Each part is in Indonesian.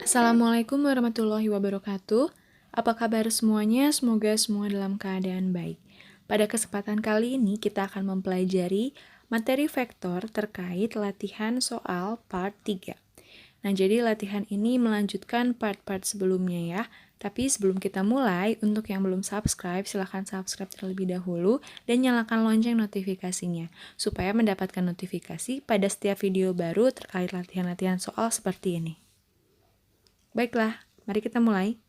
Assalamualaikum warahmatullahi wabarakatuh. Apa kabar semuanya? Semoga semua dalam keadaan baik. Pada kesempatan kali ini kita akan mempelajari materi vektor terkait latihan soal part 3. Nah, jadi latihan ini melanjutkan part-part sebelumnya ya. Tapi sebelum kita mulai, untuk yang belum subscribe, silahkan subscribe terlebih dahulu dan nyalakan lonceng notifikasinya, supaya mendapatkan notifikasi pada setiap video baru terkait latihan-latihan soal seperti ini. Baiklah, mari kita mulai.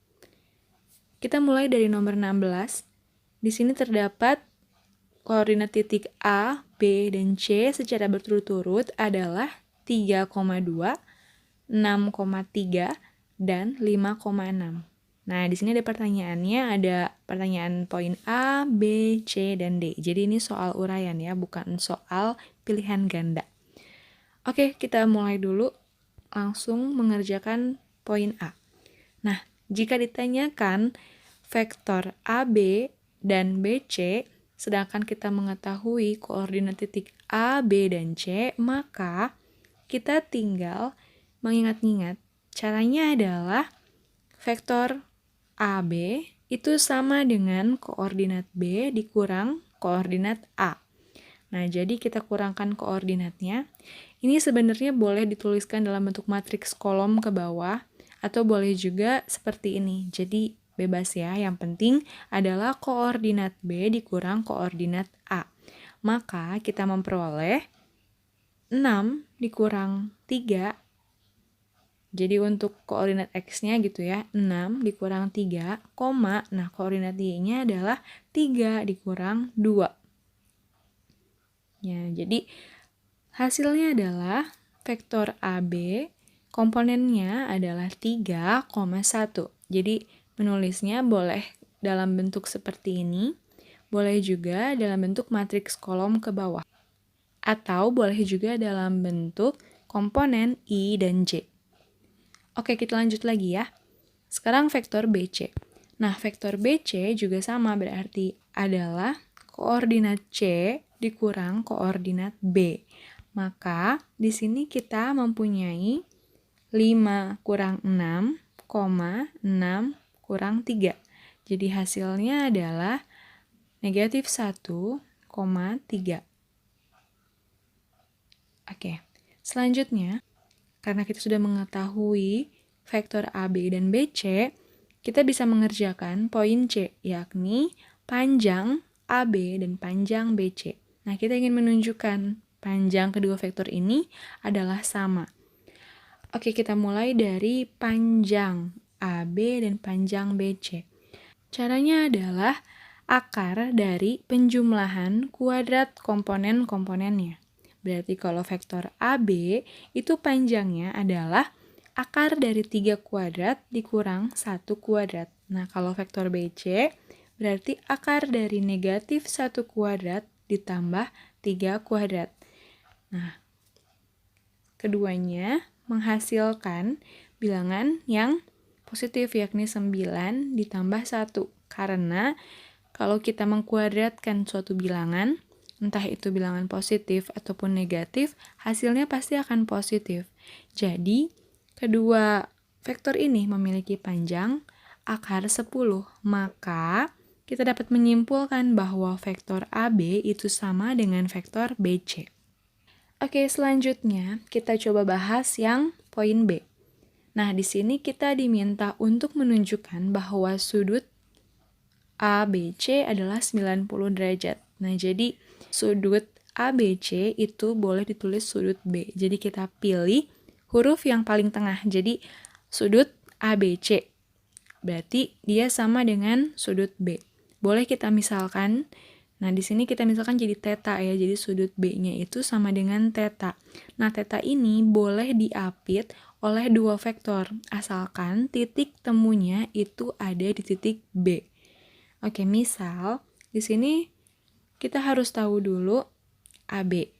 Kita mulai dari nomor 16. Di sini terdapat koordinat titik A, B, dan C secara berturut-turut adalah 3,2, 6,3, dan 5,6. Nah, di sini ada pertanyaannya, ada pertanyaan poin A, B, C, dan D. Jadi ini soal uraian ya, bukan soal pilihan ganda. Oke, kita mulai dulu langsung mengerjakan poin A. Nah, jika ditanyakan vektor AB dan BC, sedangkan kita mengetahui koordinat titik A, B, dan C, maka kita tinggal mengingat-ingat. Caranya adalah vektor AB itu sama dengan koordinat B dikurang koordinat A. Nah, jadi kita kurangkan koordinatnya. Ini sebenarnya boleh dituliskan dalam bentuk matriks kolom ke bawah, atau boleh juga seperti ini. Jadi, bebas ya. Yang penting adalah koordinat B dikurang koordinat A. Maka, kita memperoleh 6 dikurang 3. Jadi, untuk koordinat X-nya gitu ya, 6 dikurang 3, koma, nah koordinat Y-nya adalah 3 dikurang 2. Ya, jadi hasilnya adalah vektor AB, komponennya adalah 3,1. Jadi menulisnya boleh dalam bentuk seperti ini, boleh juga dalam bentuk matriks kolom ke bawah, atau boleh juga dalam bentuk komponen I dan J. Oke, kita lanjut lagi ya. Sekarang vektor BC. Nah, vektor BC juga sama, berarti adalah koordinat C dikurang koordinat B. Maka, di sini kita mempunyai 5 kurang 6, 6 kurang 3. Jadi hasilnya adalah negatif 1,3. Oke, selanjutnya, karena kita sudah mengetahui vektor AB dan BC, kita bisa mengerjakan poin C, yakni panjang AB dan panjang BC. Nah, kita ingin menunjukkan panjang kedua vektor ini adalah sama. Oke, kita mulai dari panjang AB dan panjang BC. Caranya adalah akar dari penjumlahan kuadrat komponen-komponennya. Berarti kalau vektor AB itu panjangnya adalah akar dari 3 kuadrat dikurang 1 kuadrat. Nah, kalau vektor BC berarti akar dari negatif 1 kuadrat ditambah 3 kuadrat. Nah, keduanya menghasilkan bilangan yang positif, yakni 9 ditambah 1. Karena kalau kita mengkuadratkan suatu bilangan, entah itu bilangan positif ataupun negatif, hasilnya pasti akan positif. Jadi, kedua vektor ini memiliki panjang akar 10. Maka, kita dapat menyimpulkan bahwa vektor AB itu sama dengan vektor BC. Oke, selanjutnya kita coba bahas yang poin B. Nah, di sini kita diminta untuk menunjukkan bahwa sudut ABC adalah 90 derajat. Nah, jadi sudut ABC itu boleh ditulis sudut B. Jadi kita pilih huruf yang paling tengah. Jadi sudut ABC. Berarti dia sama dengan sudut B. Boleh kita misalkan, nah di sini kita misalkan jadi theta ya. Jadi sudut B-nya itu sama dengan theta. Nah, theta ini boleh diapit oleh dua vektor, asalkan titik temunya itu ada di titik B. Oke, misal di sini kita harus tahu dulu AB.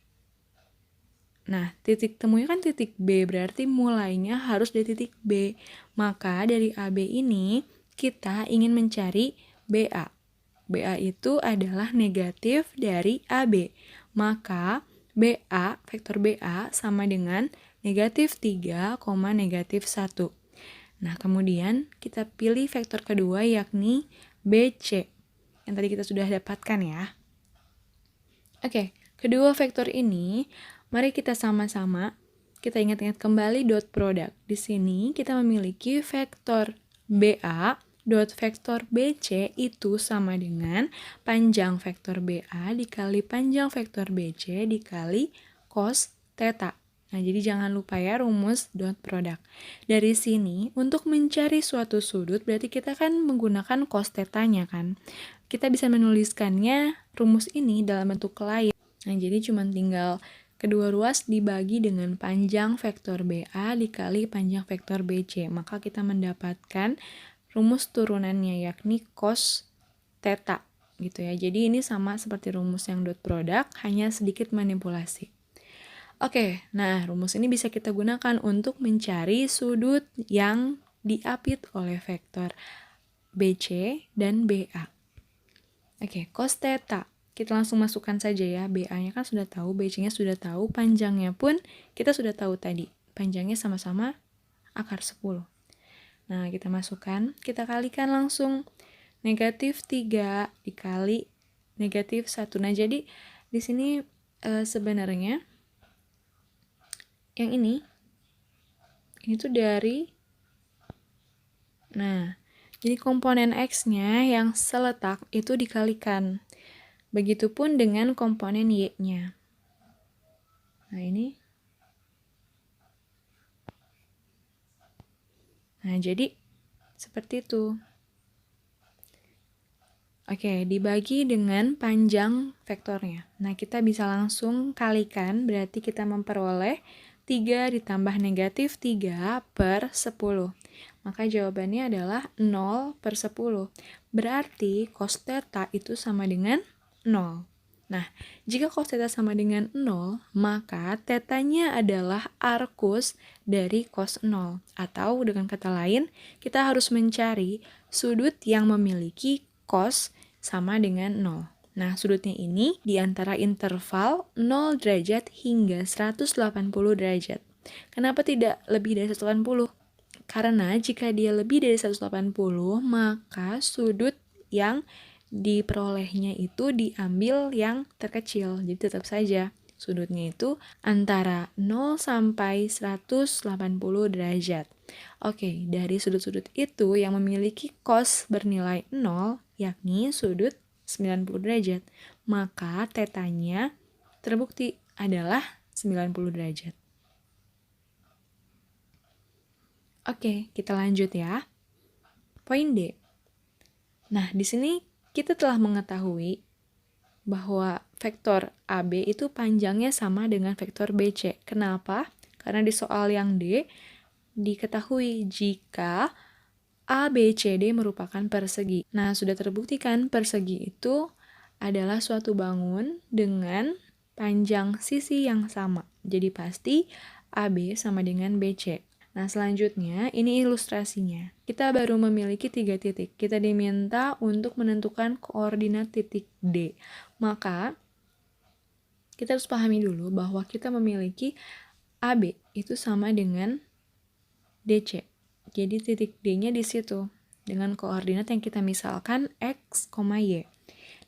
Nah, titik temunya kan titik B, berarti mulainya harus dari titik B. Maka dari AB ini kita ingin mencari BA. BA itu adalah negatif dari AB. Maka BA, vektor BA sama dengan negatif 3, negatif 1. Nah, kemudian kita pilih vektor kedua yakni BC, yang tadi kita sudah dapatkan ya. Oke, kedua vektor ini, mari kita sama-sama, kita ingat-ingat kembali dot product. Di sini kita memiliki vektor BA dot vektor BC itu sama dengan panjang vektor BA dikali panjang vektor BC dikali cos theta. Nah, jadi jangan lupa ya rumus dot product. Dari sini, untuk mencari suatu sudut, berarti kita kan menggunakan cos theta-nya kan. Kita bisa menuliskannya rumus ini dalam bentuk lain. Nah, jadi cuma tinggal kedua ruas dibagi dengan panjang vektor BA dikali panjang vektor BC. Maka kita mendapatkan rumus turunannya yakni cos theta gitu ya. Jadi ini sama seperti rumus yang dot product, hanya sedikit manipulasi. Oke, nah rumus ini bisa kita gunakan untuk mencari sudut yang diapit oleh vektor BC dan BA. Oke, cos theta. Kita langsung masukkan saja ya, BA-nya kan sudah tahu, BC-nya sudah tahu, panjangnya pun kita sudah tahu tadi. Panjangnya sama-sama akar 10. Nah, kita masukkan, kita kalikan langsung. Negatif 3 dikali negatif 1. Nah, jadi di sini sebenarnya yang ini tuh dari, nah, jadi komponen X-nya yang seletak itu dikalikan. Begitupun dengan komponen Y-nya. Nah, ini. Nah, jadi seperti itu. Oke, dibagi dengan panjang vektornya. Nah, kita bisa langsung kalikan, berarti kita memperoleh 3 ditambah negatif 3 per 10. Maka jawabannya adalah 0 per 10. Berarti cos theta itu sama dengan 0. Nah, jika cos theta sama dengan 0, maka tetanya adalah arcus dari cos 0. Atau dengan kata lain, kita harus mencari sudut yang memiliki cos sama dengan 0. Nah, sudutnya ini di antara interval 0 derajat hingga 180 derajat. Kenapa tidak lebih dari 180? Karena jika dia lebih dari 180, maka sudut yang diperolehnya itu diambil yang terkecil. Jadi tetap saja sudutnya itu antara 0 sampai 180 derajat. Oke, dari sudut-sudut itu yang memiliki cos bernilai 0, yakni sudut 90 derajat, maka tetanya terbukti adalah 90 derajat. Oke, kita lanjut ya. Poin D. Nah, di sini kita telah mengetahui bahwa vektor AB itu panjangnya sama dengan vektor BC. Kenapa? Karena di soal yang D diketahui jika ABCD merupakan persegi. Nah, sudah terbuktikan persegi itu adalah suatu bangun dengan panjang sisi yang sama. Jadi pasti AB sama dengan BC. Nah, selanjutnya ini ilustrasinya. Kita baru memiliki 3 titik. Kita diminta untuk menentukan koordinat titik D. Maka, kita harus pahami dulu bahwa kita memiliki AB itu sama dengan DC. Jadi titik D-nya di situ dengan koordinat yang kita misalkan X, Y.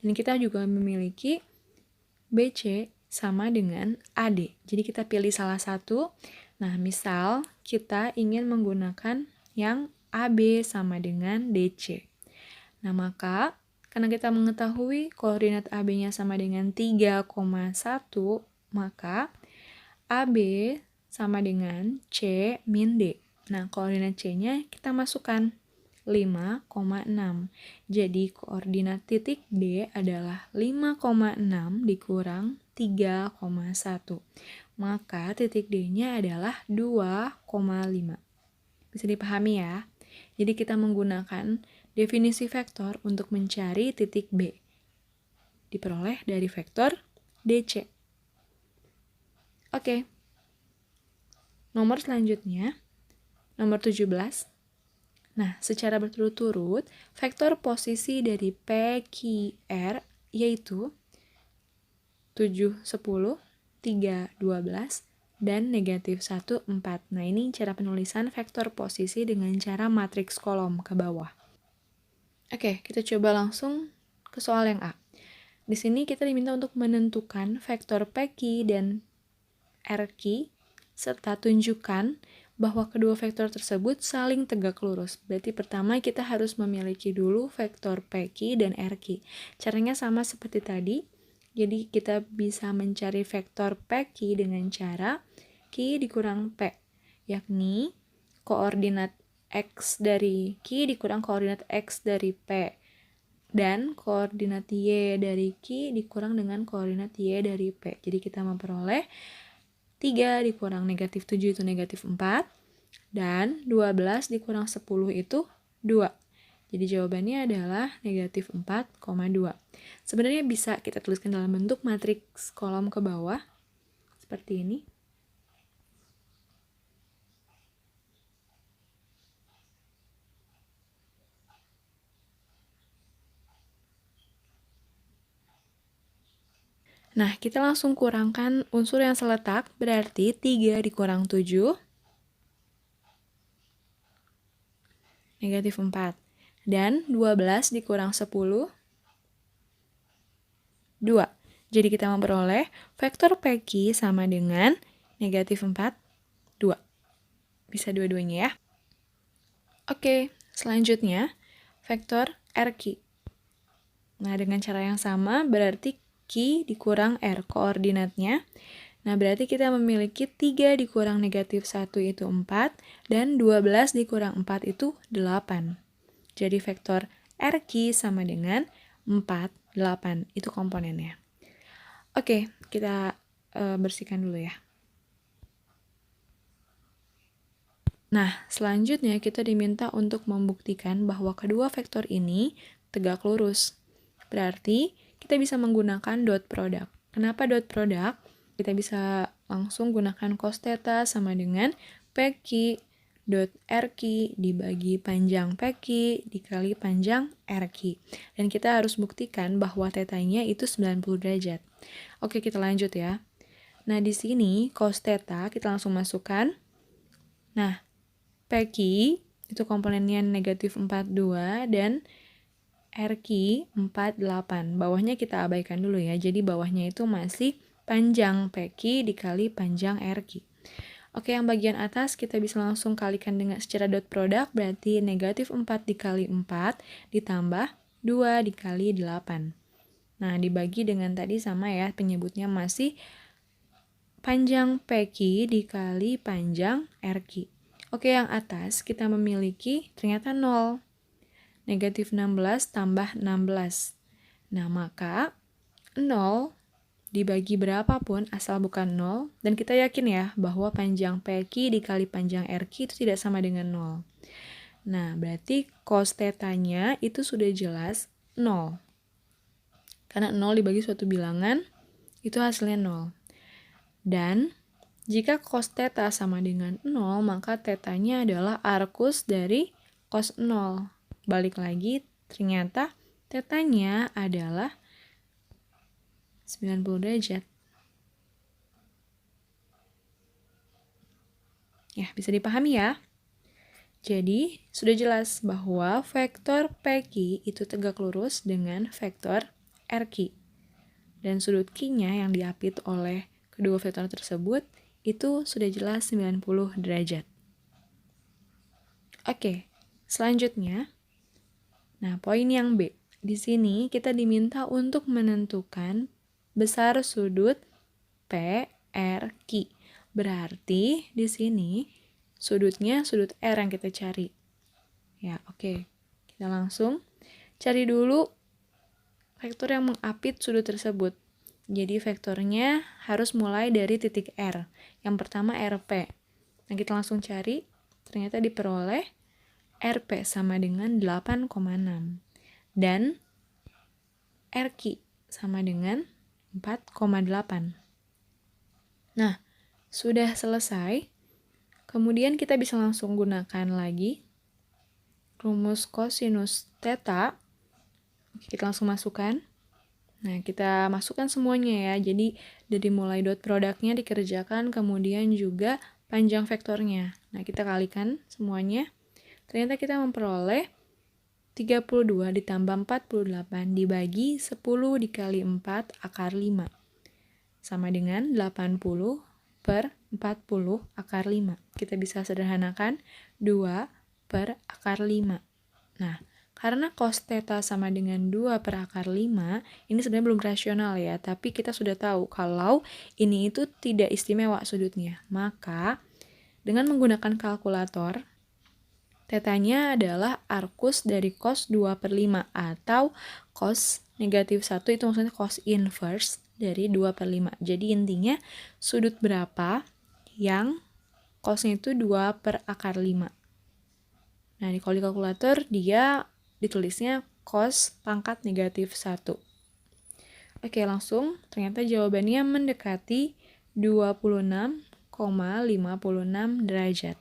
Dan kita juga memiliki BC sama dengan AD. Jadi kita pilih salah satu. Nah, misal kita ingin menggunakan yang AB sama dengan DC. Nah, maka karena kita mengetahui koordinat AB-nya sama dengan 3,1, maka AB sama dengan C min D. Nah, koordinat C-nya kita masukkan 5,6. Jadi, koordinat titik D adalah 5,6 dikurang 3,1. Maka titik D-nya adalah 2,5. Bisa dipahami ya? Jadi, kita menggunakan definisi vektor untuk mencari titik B. Diperoleh dari vektor DC. Oke. Nomor selanjutnya. Nomor 17. Nah, secara berturut-turut, vektor posisi dari PQR yaitu 7, 10, 3, 12, dan negatif 1, 4. Nah, ini cara penulisan vektor posisi dengan cara matriks kolom ke bawah. Oke, kita coba langsung ke soal yang A. Di sini kita diminta untuk menentukan vektor PQ dan RQ, serta tunjukkan bahwa kedua vektor tersebut saling tegak lurus. Berarti pertama kita harus memiliki dulu vektor PQ dan RQ. Caranya sama seperti tadi. Jadi kita bisa mencari vektor PQ dengan cara Q dikurang P, yakni koordinat X dari Q dikurang koordinat X dari P, dan koordinat Y dari Q dikurang dengan koordinat Y dari P. Jadi kita memperoleh 3 dikurang negatif 7 itu negatif 4, dan 12 dikurang 10 itu 2. Jadi jawabannya adalah negatif 4,2. Sebenarnya bisa kita tuliskan dalam bentuk matriks kolom ke bawah, seperti ini. Nah, kita langsung kurangkan unsur yang seletak, berarti 3 dikurang 7, negatif 4. Dan 12 dikurang 10, 2. Jadi kita memperoleh vektor PQ sama dengan negatif 4, 2. Bisa dua-duanya ya. Oke, selanjutnya vektor RQ. Nah, dengan cara yang sama berarti Q dikurang R koordinatnya. Nah, berarti kita memiliki 3 dikurang negatif 1 itu 4, dan 12 dikurang 4 itu 8. Jadi vektor RQ sama dengan 4, 8. Itu komponennya. Oke, kita bersihkan dulu ya. Nah, selanjutnya kita diminta untuk membuktikan bahwa kedua vektor ini tegak lurus. Berarti kita bisa menggunakan dot product. Kenapa dot product? Kita bisa langsung gunakan cos theta sama dengan PQ dot RQ dibagi panjang PQ dikali panjang RQ. Dan kita harus buktikan bahwa tetanya itu 90 derajat. Oke, kita lanjut ya. Nah, di sini cos theta kita langsung masukkan. Nah, PQ itu komponennya negatif 42 dan RQ 48. Bawahnya kita abaikan dulu ya. Jadi bawahnya itu masih panjang PQ dikali panjang RQ. Oke, yang bagian atas kita bisa langsung kalikan dengan secara dot product, berarti negatif 4 dikali 4 ditambah 2 dikali 8. Nah, dibagi dengan tadi sama ya, penyebutnya masih panjang PQ dikali panjang RQ. Oke, yang atas kita memiliki ternyata 0. Negatif 16 tambah 16. Nah, maka 0 dibagi berapapun asal bukan 0, dan kita yakin ya bahwa panjang PQ dikali panjang RQ itu tidak sama dengan 0. Nah, berarti cos theta-nya itu sudah jelas 0. Karena 0 dibagi suatu bilangan, itu hasilnya 0. Dan jika cos theta sama dengan 0, maka theta-nya adalah arcus dari cos 0. Balik lagi, ternyata tetanya adalah 90 derajat. Ya, bisa dipahami ya. Jadi, sudah jelas bahwa vektor PQ itu tegak lurus dengan vektor RQ. Dan sudut Q-nya yang diapit oleh kedua vektor tersebut itu sudah jelas 90 derajat. Oke, selanjutnya. Nah, poin yang B. Di sini kita diminta untuk menentukan besar sudut PRQ. Berarti di sini sudutnya sudut R yang kita cari. Ya, oke. Kita langsung cari dulu vektor yang mengapit sudut tersebut. Jadi vektornya harus mulai dari titik R. Yang pertama RP. Nah, kita langsung cari. Ternyata diperoleh RP sama dengan 8,6 dan RQ sama dengan 4,8. Nah, sudah selesai. Kemudian kita bisa langsung gunakan lagi rumus kosinus theta. Kita langsung masukkan. Nah, kita masukkan semuanya ya. Jadi, dari mulai dot produknya dikerjakan, kemudian juga panjang vektornya. Nah, kita kalikan semuanya. Ternyata kita memperoleh 32 ditambah 48 dibagi 10 dikali 4 akar 5. Sama dengan 80 per 40 akar 5. Kita bisa sederhanakan 2 per akar 5. Nah, karena cos theta sama dengan 2 per akar 5, ini sebenarnya belum rasional ya, tapi kita sudah tahu kalau ini itu tidak istimewa sudutnya. Maka, dengan menggunakan kalkulator, tetanya adalah arcus dari cos 2 per 5, atau cos negatif 1 itu maksudnya cos inverse dari 2 per 5. Jadi intinya, sudut berapa yang cosnya itu 2 per akar 5. Nah, kalau di kalkulator, dia ditulisnya cos pangkat negatif 1. Oke, langsung ternyata jawabannya mendekati 26,56 derajat.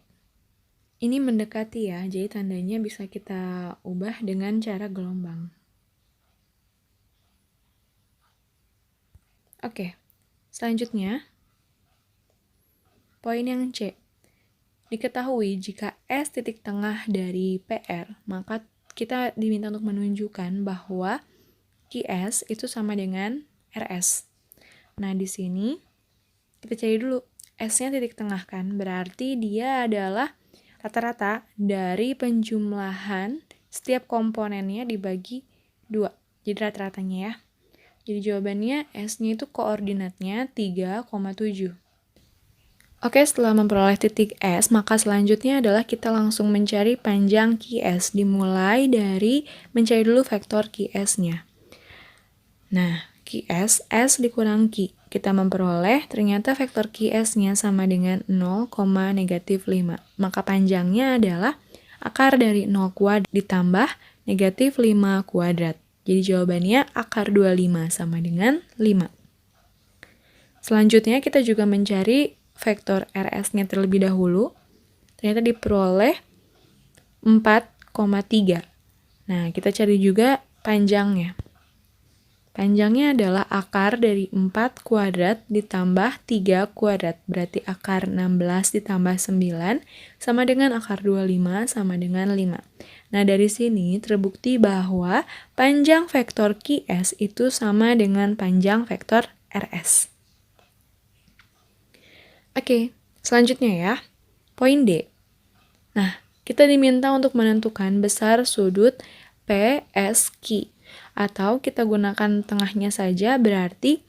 Ini mendekati ya, jadi tandanya bisa kita ubah dengan cara gelombang. Oke, selanjutnya, poin yang C. Diketahui jika S titik tengah dari PR, maka kita diminta untuk menunjukkan bahwa QS itu sama dengan RS. Nah, di sini kita cari dulu S-nya titik tengah kan, berarti dia adalah rata-rata dari penjumlahan setiap komponennya dibagi 2. Jadi rata-ratanya ya. Jadi jawabannya S-nya itu koordinatnya 3,7. Oke, setelah memperoleh titik S, maka selanjutnya adalah kita langsung mencari panjang QS, dimulai dari mencari dulu vektor QS-nya. Nah, QS, S dikurang Q. Kita memperoleh ternyata vektor QS-nya sama dengan 0,-5. Maka panjangnya adalah akar dari 0 kuadrat ditambah negatif 5 kuadrat. Jadi jawabannya akar 25 sama dengan 5. Selanjutnya kita juga mencari vektor RS-nya terlebih dahulu. Ternyata diperoleh 4,3. Nah, kita cari juga panjangnya. Panjangnya adalah akar dari 4 kuadrat ditambah 3 kuadrat. Berarti akar 16 ditambah 9 sama dengan akar 25 sama dengan 5. Nah, dari sini terbukti bahwa panjang vektor QS itu sama dengan panjang vektor RS. Oke, selanjutnya ya, poin D. Nah, kita diminta untuk menentukan besar sudut PSQ, atau kita gunakan tengahnya saja berarti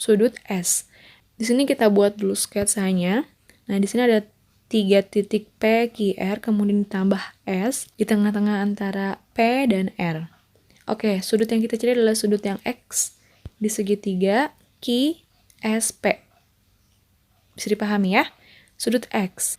sudut S. Di sini kita buat dulu sketsanya. Nah, di sini ada 3 titik P, Q, R, kemudian ditambah S di tengah-tengah antara P dan R. Oke, sudut yang kita cari adalah sudut yang X di segitiga Q, S, P. Bisa dipahami ya? Sudut X.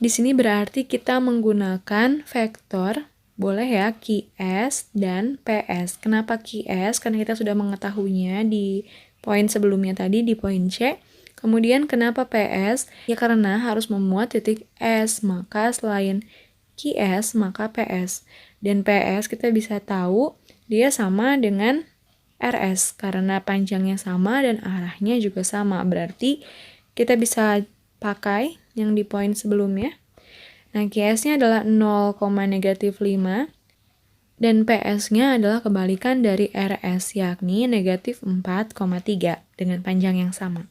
Di sini berarti kita menggunakan vektor, boleh ya, QS dan PS. Kenapa QS? Karena kita sudah mengetahuinya di poin sebelumnya tadi, di poin C. Kemudian kenapa PS? Ya karena harus memuat titik S, maka selain QS, maka PS. Dan PS kita bisa tahu dia sama dengan RS, karena panjangnya sama dan arahnya juga sama. Berarti kita bisa pakai yang di poin sebelumnya. Nah, QS-nya adalah 0,-5 dan PS-nya adalah kebalikan dari RS, yakni negatif 4,3 dengan panjang yang sama.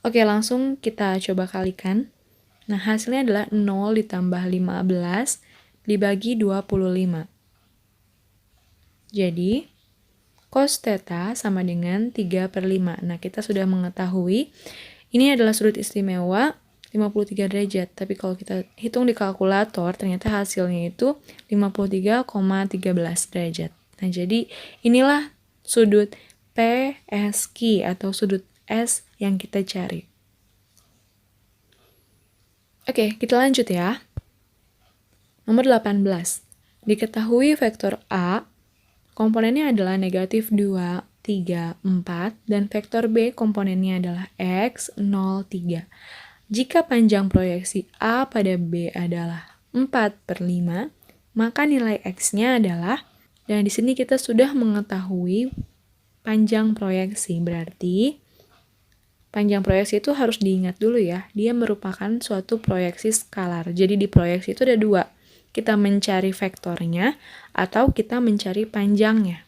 Oke, langsung kita coba kalikan. Nah, hasilnya adalah 0 ditambah 15 dibagi 25. Jadi, cos theta sama dengan 3 per 5. Nah, kita sudah mengetahui ini adalah sudut istimewa 53 derajat, tapi kalau kita hitung di kalkulator, ternyata hasilnya itu 53,13 derajat. Nah, jadi inilah sudut PSQ atau sudut S yang kita cari. Oke, kita lanjut ya. Nomor 18. Diketahui vektor A, komponennya adalah negatif 2, 3, 4, dan vektor B komponennya adalah X, 0, 3. Jika panjang proyeksi A pada B adalah 4 per 5, maka nilai X-nya adalah, dan di sini kita sudah mengetahui panjang proyeksi. Berarti panjang proyeksi itu harus diingat dulu ya, dia merupakan suatu proyeksi skalar. Jadi di proyeksi itu ada dua, kita mencari vektornya atau kita mencari panjangnya.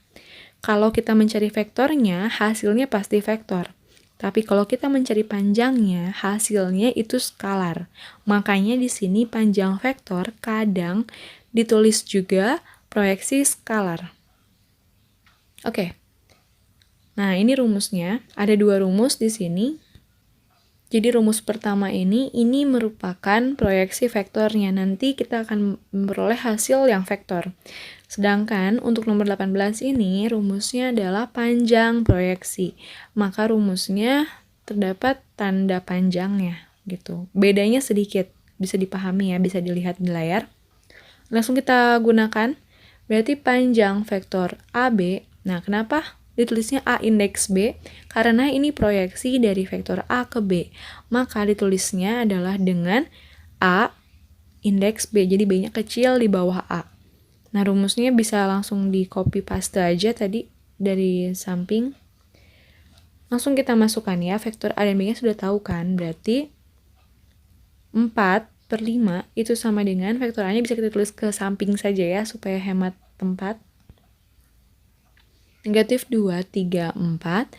Kalau kita mencari vektornya, hasilnya pasti vektor. Tapi kalau kita mencari panjangnya, hasilnya itu skalar. Makanya di sini panjang vektor kadang ditulis juga proyeksi skalar. Oke. Nah, ini rumusnya. Ada dua rumus di sini. Jadi rumus pertama ini merupakan proyeksi vektornya. Nanti kita akan memperoleh hasil yang vektor. Sedangkan untuk nomor 18 ini rumusnya adalah panjang proyeksi. Maka rumusnya terdapat tanda panjangnya gitu. Bedanya sedikit, bisa dipahami ya, bisa dilihat di layar. Langsung kita gunakan. Berarti panjang vektor AB. Nah, kenapa ditulisnya A indeks B? Karena ini proyeksi dari vektor A ke B. Maka ditulisnya adalah dengan A indeks B. Jadi B-nya kecil di bawah A. Nah, rumusnya bisa langsung di copy paste aja tadi dari samping. Langsung kita masukkan ya, vektor A dan B-nya sudah tahu kan, berarti 4/5 itu sama dengan vektor A-nya bisa kita tulis ke samping saja ya, supaya hemat tempat. Negatif 2, 3, 4,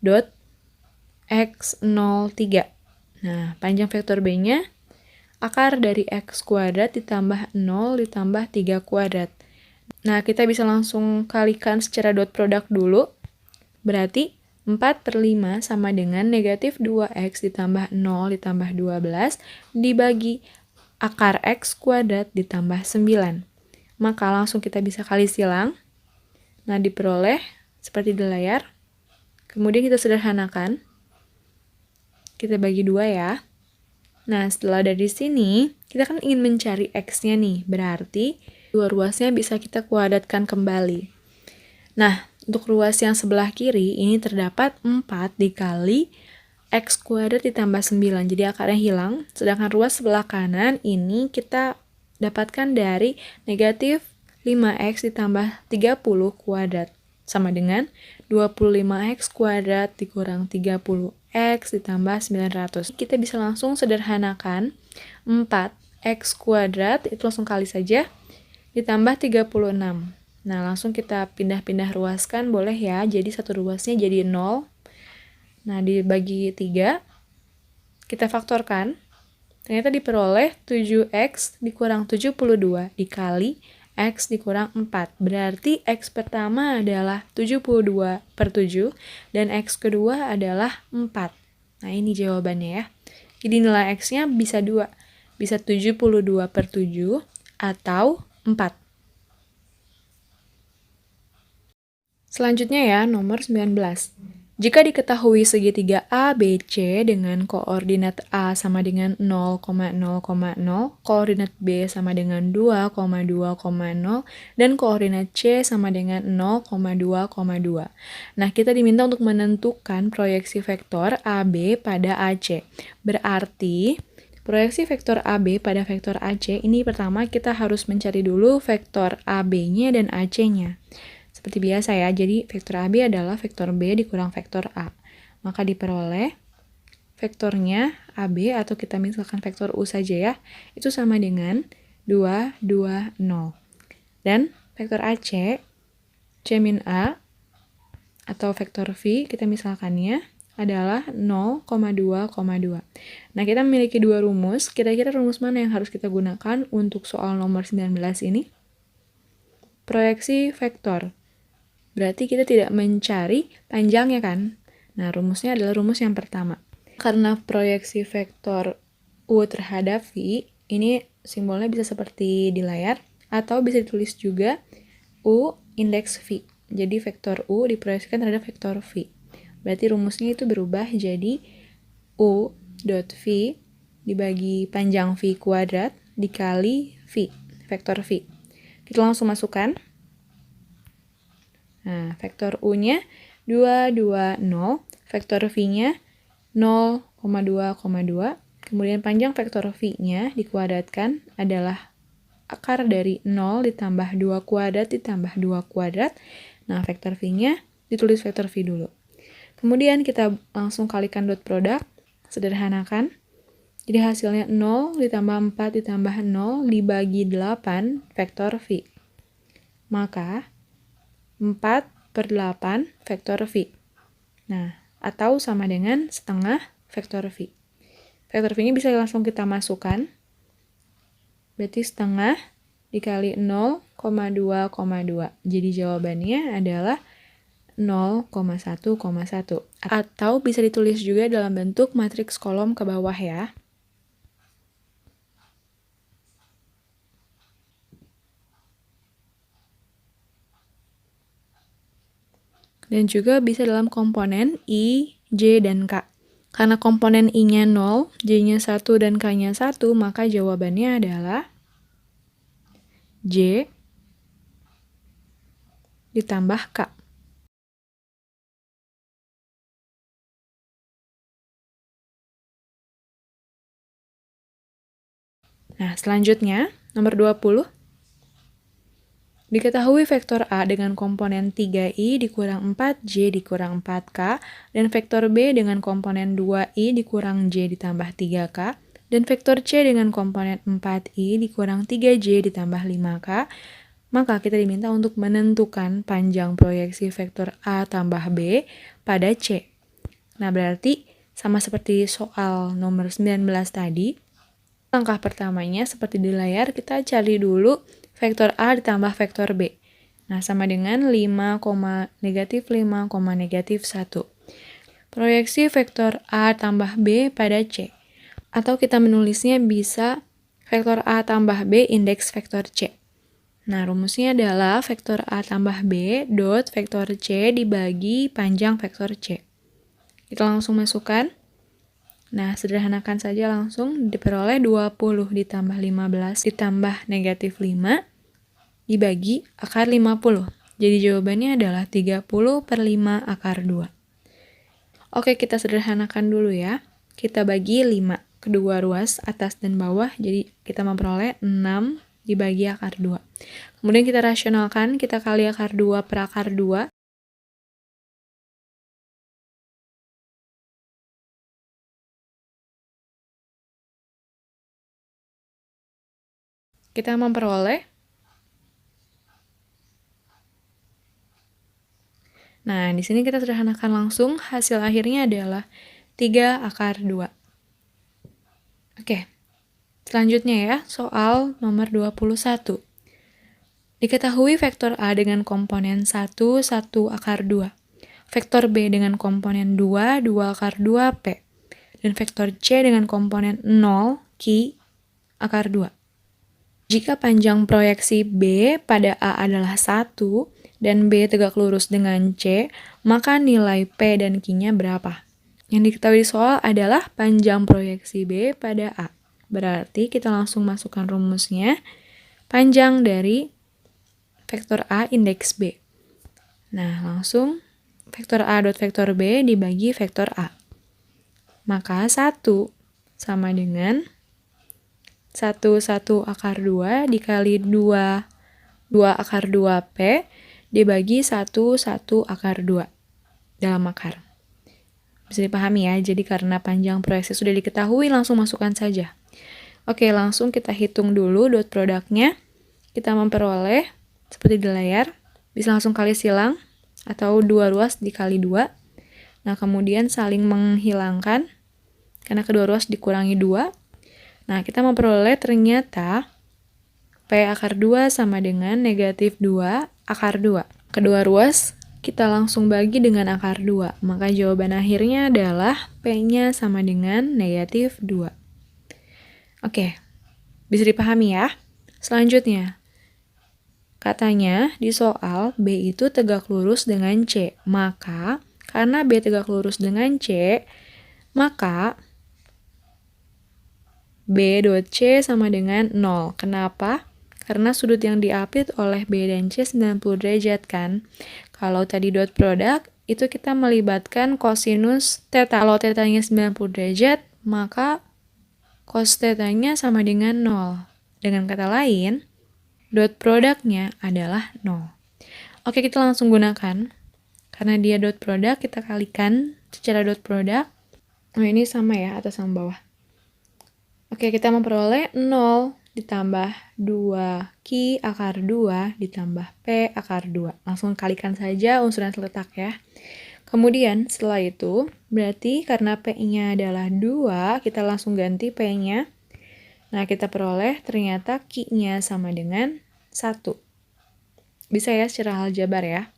dot X03. Nah, panjang vektor B-nya akar dari X kuadrat ditambah 0 ditambah 3 kuadrat. Nah, kita bisa langsung kalikan secara dot product dulu. Berarti 4/5 sama dengan negatif 2X ditambah 0 ditambah 12 dibagi akar X kuadrat ditambah 9. Maka langsung kita bisa kali silang. Nah, diperoleh seperti di layar. Kemudian kita sederhanakan. Kita bagi 2 ya. Nah, setelah dari sini, kita kan ingin mencari X-nya nih. Berarti dua ruasnya bisa kita kuadratkan kembali. Nah, untuk ruas yang sebelah kiri, ini terdapat 4 dikali X kuadrat ditambah 9. Jadi akarnya hilang. Sedangkan ruas sebelah kanan, ini kita dapatkan dari negatif 5X ditambah 30 kuadrat. Sama dengan 25X kuadrat dikurang 30X ditambah 900. Kita bisa langsung sederhanakan 4X kuadrat, itu langsung kali saja, ditambah 36. Nah, langsung kita pindah-pindah ruaskan, boleh ya. Jadi satu ruasnya jadi 0. Nah, dibagi 3, kita faktorkan. Ternyata diperoleh 7X dikurang 72 dikali X dikurang 4. Berarti X pertama adalah 72/7 dan X kedua adalah 4. Nah, ini jawabannya ya. Jadi nilai X-nya bisa 2. Bisa 72/7 atau 4. Selanjutnya ya, nomor 19. Jika diketahui segitiga ABC dengan koordinat A sama dengan 0,0,0, koordinat B sama dengan 2,2,0, dan koordinat C sama dengan 0,2,2. Nah, kita diminta untuk menentukan proyeksi vektor AB pada AC. Berarti, proyeksi vektor AB pada vektor AC, ini pertama kita harus mencari dulu vektor AB-nya dan AC-nya. Seperti biasa ya, jadi vektor AB adalah vektor B dikurang vektor A. Maka diperoleh vektornya AB, atau kita misalkan vektor U saja ya, itu sama dengan 2, 2, 0. Dan vektor AC, C min A, atau vektor V, kita misalkannya adalah 0,2,2. Nah, kita memiliki dua rumus. Kira-kira rumus mana yang harus kita gunakan untuk soal nomor 19 ini? Proyeksi vektor. Berarti kita tidak mencari panjangnya kan? Nah, rumusnya adalah rumus yang pertama. Karena proyeksi vektor U terhadap V, ini simbolnya bisa seperti di layar, atau bisa ditulis juga U indeks V. Jadi vektor U diproyeksikan terhadap vektor V. Berarti rumusnya itu berubah jadi U dot V dibagi panjang V kuadrat dikali V, vektor V. Kita langsung masukkan. Nah, vektor U-nya 2, 2, 0, vektor V-nya 0,2,2, kemudian panjang vektor V-nya dikuadratkan adalah akar dari 0 ditambah 2 kuadrat ditambah 2 kuadrat. Nah, vektor V-nya ditulis vektor V dulu. Kemudian kita langsung kalikan dot product, sederhanakan. Jadi hasilnya 0 ditambah 4 ditambah 0 dibagi 8 vektor V. Maka 4/8 vektor V. Nah, atau sama dengan setengah vektor V. Vektor V ini bisa langsung kita masukkan. Berarti setengah dikali 0,2,2. Jadi jawabannya adalah 0,1,1. Atau bisa ditulis juga dalam bentuk matriks kolom ke bawah ya. Dan juga bisa dalam komponen I, J, dan K. Karena komponen I-nya 0, J-nya 1, dan K-nya 1, maka jawabannya adalah J ditambah K. Nah, selanjutnya, nomor 20. Diketahui vektor A dengan komponen 3i dikurang 4j dikurang 4k, dan vektor B dengan komponen 2i dikurang j ditambah 3k, dan vektor C dengan komponen 4i dikurang 3j ditambah 5k, maka kita diminta untuk menentukan panjang proyeksi vektor A tambah B pada C. Nah, berarti sama seperti soal nomor 19 tadi, langkah pertamanya seperti di layar, kita cari dulu vektor A ditambah vektor B. Nah, sama dengan 5, negatif 5, negatif 1. Proyeksi vektor A tambah B pada C. Atau kita menulisnya bisa vektor A tambah B indeks vektor C. Nah, rumusnya adalah vektor A tambah B dot vektor C dibagi panjang vektor C. Kita langsung masukkan. Nah, sederhanakan saja langsung, diperoleh 20 ditambah 15 ditambah negatif 5 dibagi akar 50. Jadi jawabannya adalah 30/5 akar 2. Oke, kita sederhanakan dulu ya. Kita bagi 5 kedua ruas atas dan bawah, jadi kita memperoleh 6 dibagi akar 2. Kemudian kita rasionalkan, kita kali akar 2 per akar 2. Kita memperoleh, nah, di sini kita sederhanakan langsung, hasil akhirnya adalah 3 akar 2. Oke, selanjutnya ya, soal nomor 21. Diketahui vektor A dengan komponen 1, 1 akar 2. Vektor B dengan komponen 2, 2 akar 2P. Dan vektor C dengan komponen 0, Q akar 2. Jika panjang proyeksi B pada A adalah 1 dan B tegak lurus dengan C, maka nilai P dan Q-nya berapa? Yang diketahui di soal adalah panjang proyeksi B pada A. Berarti kita langsung masukkan rumusnya. Panjang dari vektor A indeks B. Nah, langsung vektor A dot vektor B dibagi vektor A. Maka 1 sama dengan 1 akar 2 dikali 2 akar 2P dibagi 1 akar 2 dalam akar. Bisa dipahami ya, jadi karena panjang proyeksi sudah diketahui, langsung masukkan saja. Oke, langsung kita hitung dulu dot produknya. Kita memperoleh, seperti di layar, bisa langsung kali silang, atau 2 ruas dikali 2. Nah, kemudian saling menghilangkan, karena kedua ruas dikurangi 2. Nah, kita memperoleh ternyata P akar 2 sama dengan negatif 2 akar 2. Kedua ruas kita langsung bagi dengan akar 2. Maka jawaban akhirnya adalah P-nya sama dengan negatif 2. Oke, bisa dipahami ya? Selanjutnya, katanya di soal B itu tegak lurus dengan C. Maka, karena B tegak lurus dengan C, maka B dot C sama dengan 0. Kenapa? Karena sudut yang diapit oleh B dan C 90 derajat kan. Kalau tadi dot product, itu kita melibatkan kosinus theta. Kalau tetanya 90 derajat, maka cos tetanya sama dengan 0. Dengan kata lain, dot produknya adalah 0. Oke, kita langsung gunakan. Karena dia dot product, kita kalikan secara dot product. Nah, ini sama ya, atas sama bawah. Oke, kita memperoleh 0 ditambah 2Q akar 2 ditambah P akar 2. Langsung kalikan saja unsur yang terletak ya. Kemudian setelah itu, berarti karena P-nya adalah 2, kita langsung ganti P-nya. Nah, kita peroleh ternyata Q-nya sama dengan 1. Bisa ya secara aljabar ya.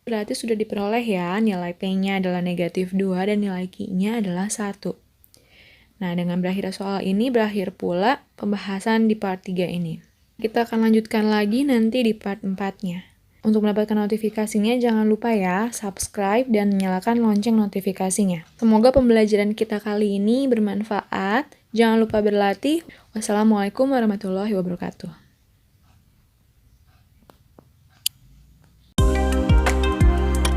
Berarti sudah diperoleh ya, nilai P-nya adalah negatif 2 dan nilai Q-nya adalah 1. Nah, dengan berakhir soal ini, berakhir pula pembahasan di part 3 ini. Kita akan lanjutkan lagi nanti di part 4-nya. Untuk mendapatkan notifikasinya, jangan lupa ya, subscribe dan nyalakan lonceng notifikasinya. Semoga pembelajaran kita kali ini bermanfaat. Jangan lupa berlatih. Wassalamualaikum warahmatullahi wabarakatuh.